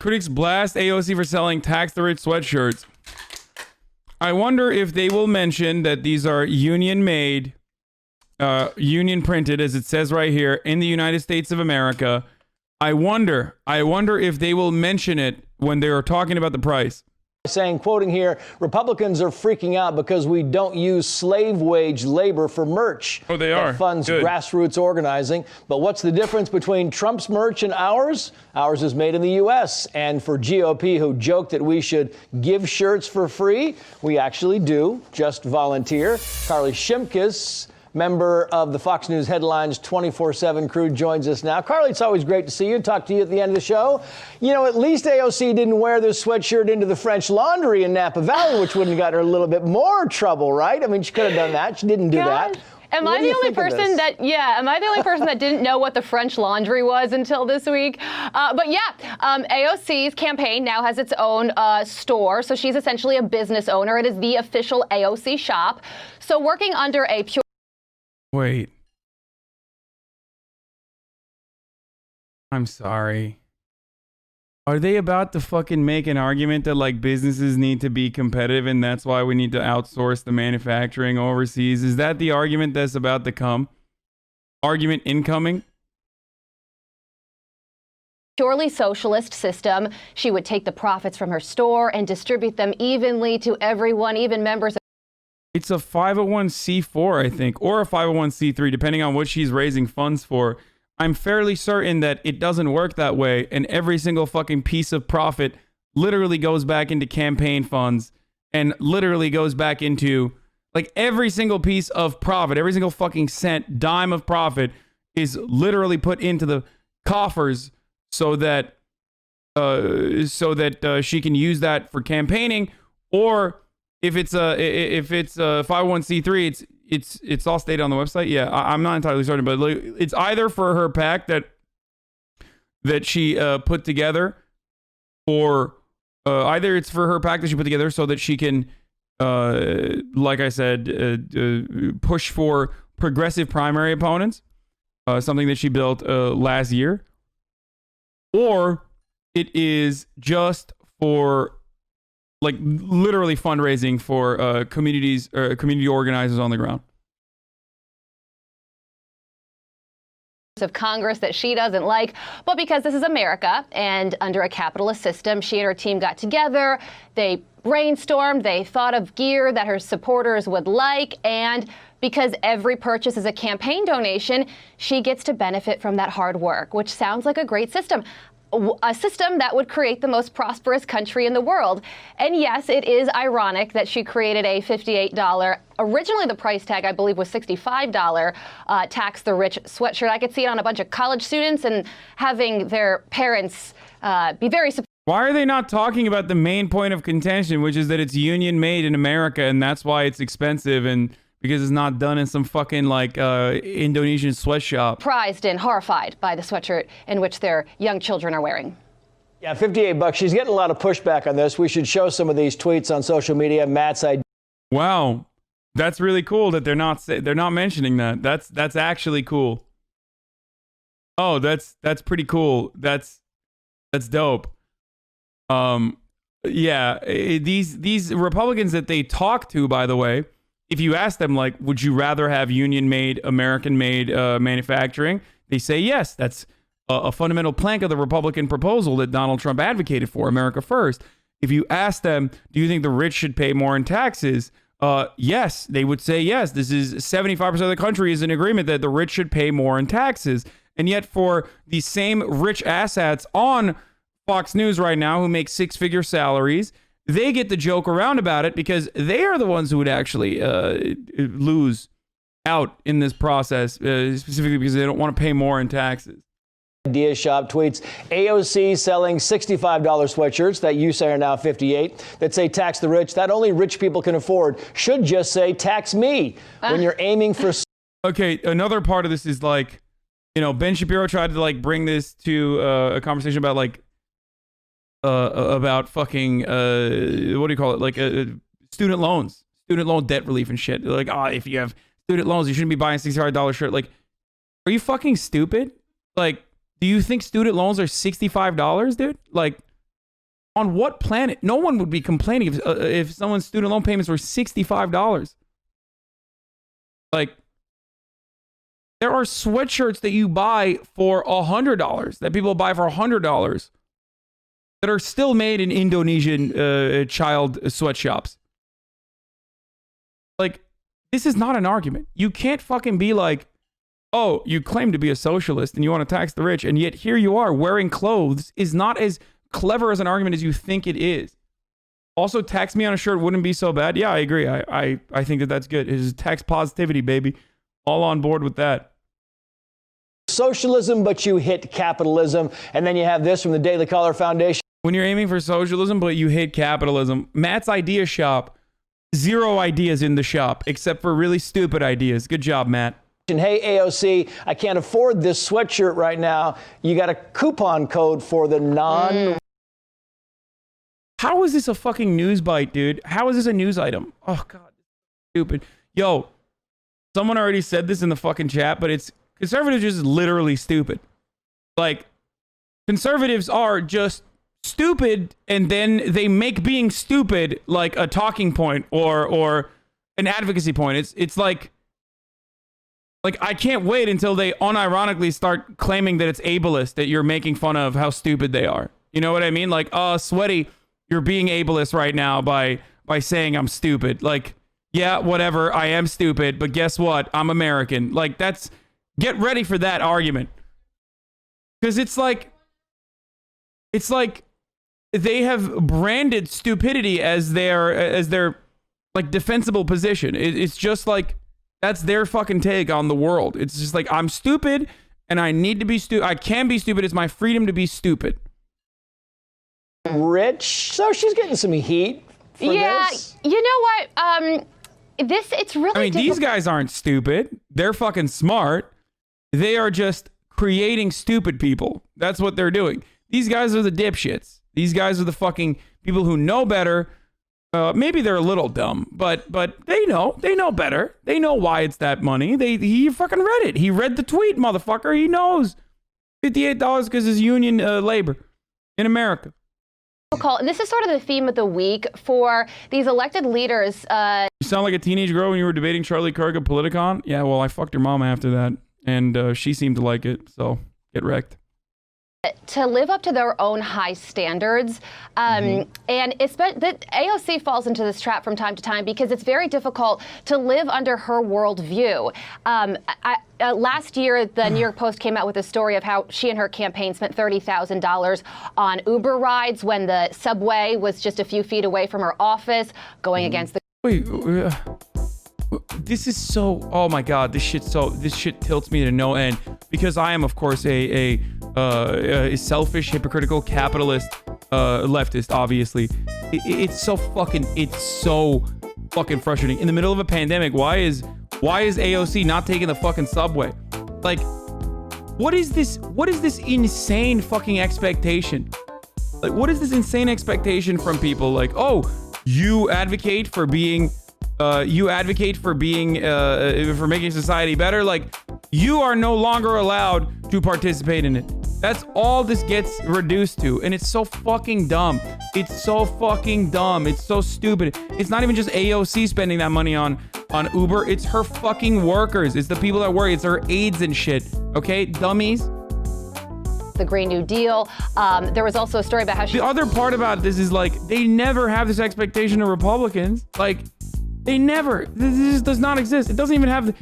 Critics blast AOC for selling tax-the-rich sweatshirts. I wonder if they will mention that these are union-made, union-printed, as it says right here, in the United States of America. I wonder if they will mention it when they're talking about the price. Saying, quoting here, Republicans are freaking out because we don't use slave wage labor for merch. Oh, they are. That funds Good. grassroots organizing. But what's the difference between Trump's merch and ours? Ours is made in the U.S. And for GOP, who joke that we should give shirts for free, we actually do. Just volunteer. Carly Shimkus, member of the Fox News Headlines 24/7 crew, joins us now. Carly, it's always great to see you. Talk to you at the end of the show. You know, at least AOC didn't wear this sweatshirt into the French Laundry in Napa Valley, which wouldn't have got her a little bit more trouble, right? I mean, she could have done that. She didn't do that. Am I the only person that didn't know what the French Laundry was until this week? AOC's campaign now has its own store, so she's essentially a business owner. It is the official AOC shop. So working under a pure... Wait. I'm sorry. Are they about to fucking make an argument that like businesses need to be competitive and that's why we need to outsource the manufacturing overseas? Is that the argument that's about to come? Argument incoming? Purely socialist system. She would take the profits from her store and distribute them evenly to everyone, even members of... It's a 501c4, I think, or a 501c3, depending on what she's raising funds for. I'm fairly certain that it doesn't work that way, and every single fucking piece of profit literally goes back into campaign funds and literally goes back into, like, every single piece of profit, every single fucking cent, dime of profit is literally put into the coffers so that she can use that for campaigning, or if it's a 501c3, it's all stated on the website. Yeah, I'm not entirely certain, but it's either for her PAC that she put together, or either it's for her PAC that she put together so that she can, like I said, push for progressive primary opponents, something that she built last year, or it is just for, like, literally fundraising for community organizers on the ground. Of Congress that she doesn't like, but because this is America and under a capitalist system, she and her team got together, they brainstormed, they thought of gear that her supporters would like, and because every purchase is a campaign donation, she gets to benefit from that hard work, which sounds like a great system. A system that would create the most prosperous country in the world. And yes, it is ironic that she created a $58, originally the price tag, I believe, was $65 tax the rich sweatshirt. I could see it on a bunch of college students and having their parents be very supportive. Why are they not talking about the main point of contention, which is that it's union made in America and that's why it's expensive, and because it's not done in some fucking, like, Indonesian sweatshop. Surprised and horrified by the sweatshirt in which their young children are wearing. Yeah, $58. She's getting a lot of pushback on this. We should show some of these tweets on social media. Matt's idea. Wow, that's really cool that they're not mentioning that. That's actually cool. Oh, that's pretty cool. That's dope. Yeah, these Republicans that they talk to, by the way, if you ask them, like, would you rather have union-made, American-made manufacturing? They say yes. That's a fundamental plank of the Republican proposal that Donald Trump advocated for, America First. If you ask them, do you think the rich should pay more in taxes? Yes, they would say yes. This is 75% of the country is in agreement that the rich should pay more in taxes. And yet for these same rich asshats on Fox News right now who make six-figure salaries, they get to joke around about it because they are the ones who would actually lose out in this process, specifically because they don't want to pay more in taxes. Idea Shop tweets, AOC selling $65 sweatshirts that you say are now $58 that say tax the rich, that only rich people can afford, should just say tax me when you're aiming for... Okay, another part of this is, like, you know, Ben Shapiro tried to, like, bring this to a conversation about, like, about fucking, what do you call it? Like, student loan debt relief and shit. Like, if you have student loans, you shouldn't be buying a $65 shirt. Like, are you fucking stupid? Like, do you think student loans are $65, dude? Like, On what planet? No one would be complaining if someone's student loan payments were $65. Like, there are sweatshirts that you buy for $100, that people buy for $100, that are still made in Indonesian child sweatshops. Like, this is not an argument. You can't fucking be like, oh, you claim to be a socialist and you want to tax the rich, and yet here you are wearing clothes is not as clever as an argument as you think it is. Also, tax me on a shirt wouldn't be so bad. Yeah, I agree. I think that that's good. It is tax positivity, baby. All on board with that. Socialism, but you hit capitalism. And then you have this from the Daily Caller Foundation. When you're aiming for socialism, but you hate capitalism, Matt's idea shop, 0 ideas in the shop, except for really stupid ideas. Good job, Matt. Hey, AOC, I can't afford this sweatshirt right now. You got a coupon code for the How is this a fucking news bite, dude? How is this a news item? Oh, God. Stupid. Yo, someone already said this in the fucking chat, but it's conservatives just literally stupid. Like, conservatives are just stupid, and then they make being stupid like a talking point or an advocacy point. It's like I can't wait until they unironically start claiming that it's ableist, that you're making fun of how stupid they are. You know what I mean? Like, oh, Sweaty, you're being ableist right now by saying I'm stupid. Like, yeah, whatever, I am stupid, but guess what? I'm American. Like, get ready for that argument. Because it's like they have branded stupidity as their like defensible position. It's just like, that's their fucking take on the world. It's just like, I'm stupid and I need to be stupid. I can be stupid. It's my freedom to be stupid. Rich, so she's getting some heat for this. You know what? It's really I mean, these guys aren't stupid. They're fucking smart. They are just creating stupid people. That's what they're doing. These guys are the dipshits. These guys are the fucking people who know better. Maybe they're a little dumb, but they know better. They know why it's that money. He fucking read it. He read the tweet, motherfucker. He knows $58 because it's union labor in America. And this is sort of the theme of the week for these elected leaders. You sound like a teenage girl when you were debating Charlie Kirk at Politicon. Yeah, well, I fucked your mom after that, and she seemed to like it. So get wrecked. To live up to their own high standards. And the AOC falls into this trap from time to time because it's very difficult to live under her worldview. Last year, the New York Post came out with a story of how she and her campaign spent $30,000 on Uber rides when the subway was just a few feet away from her office, going against the... Wait, this is so... Oh my God, this shit tilts me to no end because I am, of course, a selfish, hypocritical, capitalist leftist, obviously. It's so fucking frustrating. In the middle of a pandemic, why is AOC not taking the fucking subway? Like, what is this insane fucking expectation? Like, what is this insane expectation from people? Like, oh, you advocate for making society better. Like, you are no longer allowed to participate in it. That's all this gets reduced to. And it's so fucking dumb. It's so fucking dumb. It's so stupid. It's not even just AOC spending that money on Uber. It's her fucking workers. It's the people that work. It's her aides and shit. Okay, dummies. The Green New Deal. There was also a story about how the other part about this is like, they never have this expectation of Republicans. Like, they never. This does not exist. It doesn't even have...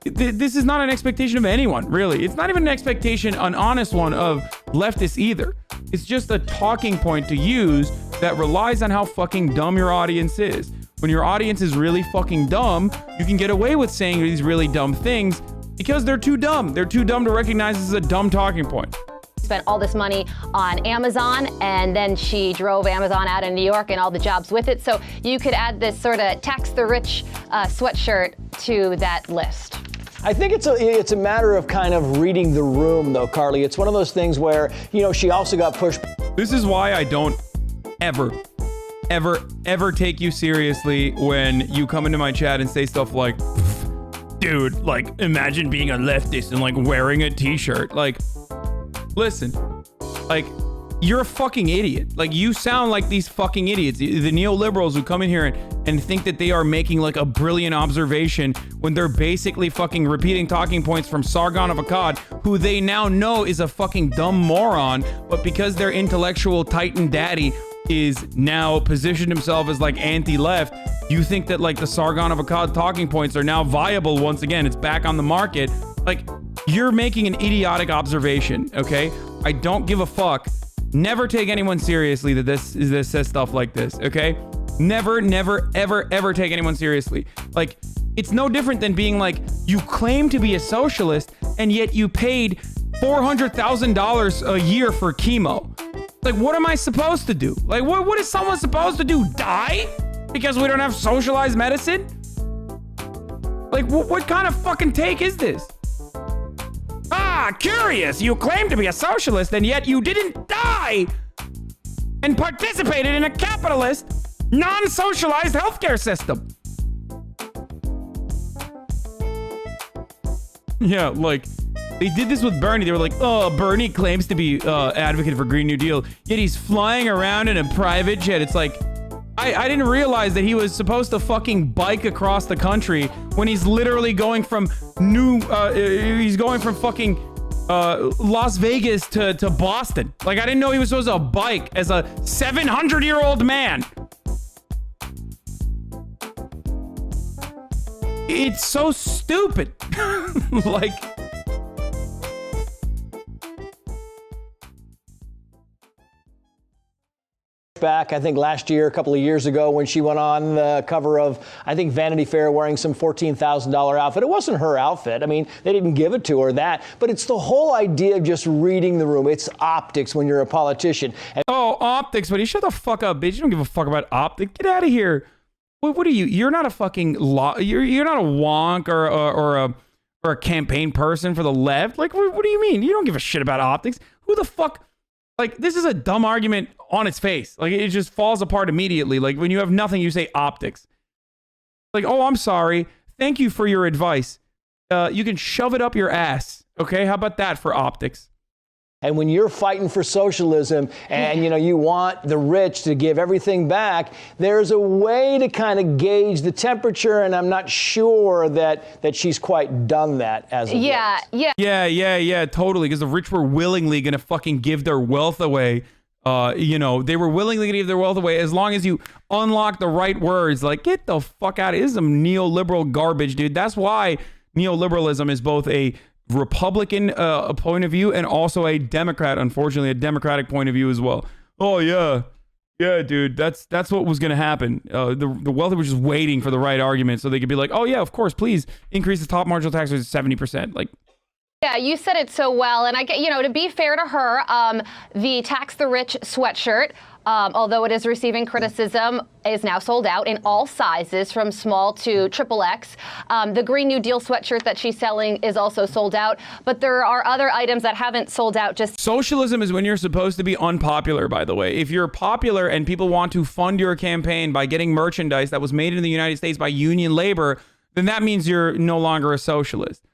This is not an expectation of anyone, really. It's not even an expectation, an honest one, of leftists either. It's just a talking point to use that relies on how fucking dumb your audience is. When your audience is really fucking dumb, you can get away with saying these really dumb things because they're too dumb. They're too dumb to recognize this is a dumb talking point. Spent all this money on Amazon, and then she drove Amazon out of New York and all the jobs with it. So you could add this sort of tax the rich sweatshirt to that list. I think it's a matter of kind of reading the room, though, Carly. It's one of those things where, she also got pushed. This is why I don't ever take you seriously when you come into my chat and say stuff like, dude, like, imagine being a leftist and like wearing a t-shirt. Like, listen, like, you're a fucking idiot. Like, you sound like these fucking idiots. The neoliberals who come in here and think that they are making like a brilliant observation when they're basically fucking repeating talking points from Sargon of Akkad, who they now know is a fucking dumb moron, but because their intellectual titan daddy is now positioned himself as like anti-left, you think that like the Sargon of Akkad talking points are now viable once again. It's back on the market. Like, you're making an idiotic observation, okay? I don't give a fuck. Never take anyone seriously that this says stuff like this, okay? Never, ever take anyone seriously. Like, it's no different than being like, you claim to be a socialist, and yet you paid $400,000 a year for chemo. Like, what am I supposed to do? Like, what is someone supposed to do? Die? Because we don't have socialized medicine? Like, what kind of fucking take is this? Ah, curious. You claim to be a socialist, and yet you didn't die and participated in a capitalist, non-socialized healthcare system. Yeah, like, they did this with Bernie. They were like, oh, Bernie claims to be advocate for Green New Deal, yet he's flying around in a private jet. It's like, I didn't realize that he was supposed to fucking bike across the country when he's literally going from fucking Las Vegas to Boston. Like, I didn't know he was supposed to bike as a 700-year-old man. It's so stupid. Like, back, I think last year, a couple of years ago, when she went on the cover of, I think, Vanity Fair wearing some $14,000 outfit. It wasn't her outfit. I mean, they didn't give it to her, but it's the whole idea of just reading the room. It's optics when you're a politician. Oh, optics, buddy. Shut the fuck up, bitch. You don't give a fuck about optics. Get out of here. What are you? You're not a fucking you're not a wonk or a campaign person for the left. Like, what do you mean? You don't give a shit about optics. Who the fuck? Like, this is a dumb argument on its face. Like, it just falls apart immediately. Like, when you have nothing, you say optics. Like, oh, I'm sorry. Thank you for your advice. You can shove it up your ass. Okay? How about that for optics? And when you're fighting for socialism and, you want the rich to give everything back, there's a way to kind of gauge the temperature. And I'm not sure that she's quite done that as of yet. Yeah, totally. Because the rich were willingly going to fucking give their wealth away. They were willingly going to give their wealth away as long as you unlock the right words. Like, get the fuck out of here. This is some neoliberal garbage, dude. That's why neoliberalism is both a Republican point of view and also a Democrat, unfortunately, a Democratic point of view as well. Oh, yeah, dude, that's what was going to happen. The wealthy were just waiting for the right argument so they could be like, oh, yeah, of course, please increase the top marginal tax rate to 70%. Like, yeah, you said it so well. And I get, to be fair to her, the Tax the Rich sweatshirt, although it is receiving criticism, is now sold out in all sizes from small to XXX. The Green New Deal sweatshirt that she's selling is also sold out. But there are other items that haven't sold out. Just socialism is when you're supposed to be unpopular, by the way. If you're popular and people want to fund your campaign by getting merchandise that was made in the United States by union labor, then that means you're no longer a socialist.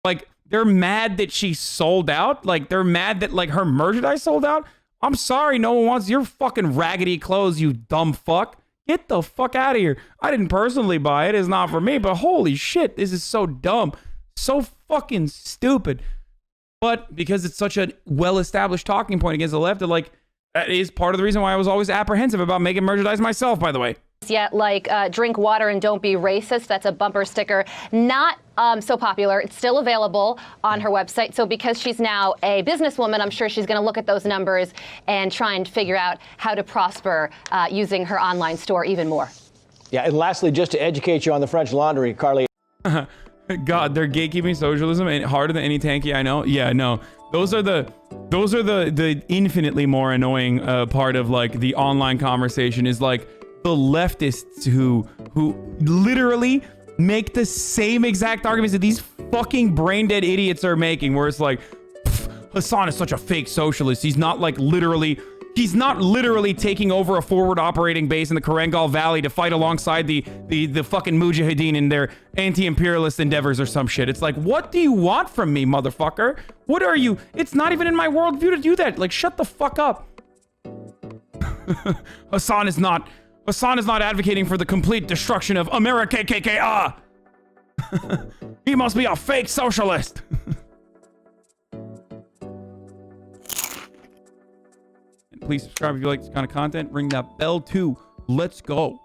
Like, they're mad that she sold out. Like, they're mad that, like, her merchandise sold out. I'm sorry, no one wants your fucking raggedy clothes, you dumb fuck. Get the fuck out of here. I didn't personally buy it. It's not for me, but holy shit, this is so dumb. So fucking stupid. But because it's such a well-established talking point against the left, that is part of the reason why I was always apprehensive about making merchandise myself, by the way. Yet, like drink water and don't be racist. That's a bumper sticker. Not so popular. It's still available on her website. So because she's now a businesswoman, I'm sure she's going to look at those numbers and try and figure out how to prosper using her online store even more. Yeah. And lastly, just to educate you on the French Laundry, Carly. God, they're gatekeeping socialism and harder than any tanky I know. Yeah, no. Those are the infinitely more annoying part of like the online conversation is like the leftists who literally make the same exact arguments that these fucking brain dead idiots are making, where it's like, Hasan is such a fake socialist. He's not literally taking over a forward operating base in the Karangal Valley to fight alongside the fucking Mujahideen in their anti-imperialist endeavors or some shit. It's like, what do you want from me, motherfucker? What are you? It's not even in my worldview to do that. Like, shut the fuck up. Hasan is not advocating for the complete destruction of America KKK. He must be a fake socialist. Please subscribe if you like this kind of content. Ring that bell too. Let's go.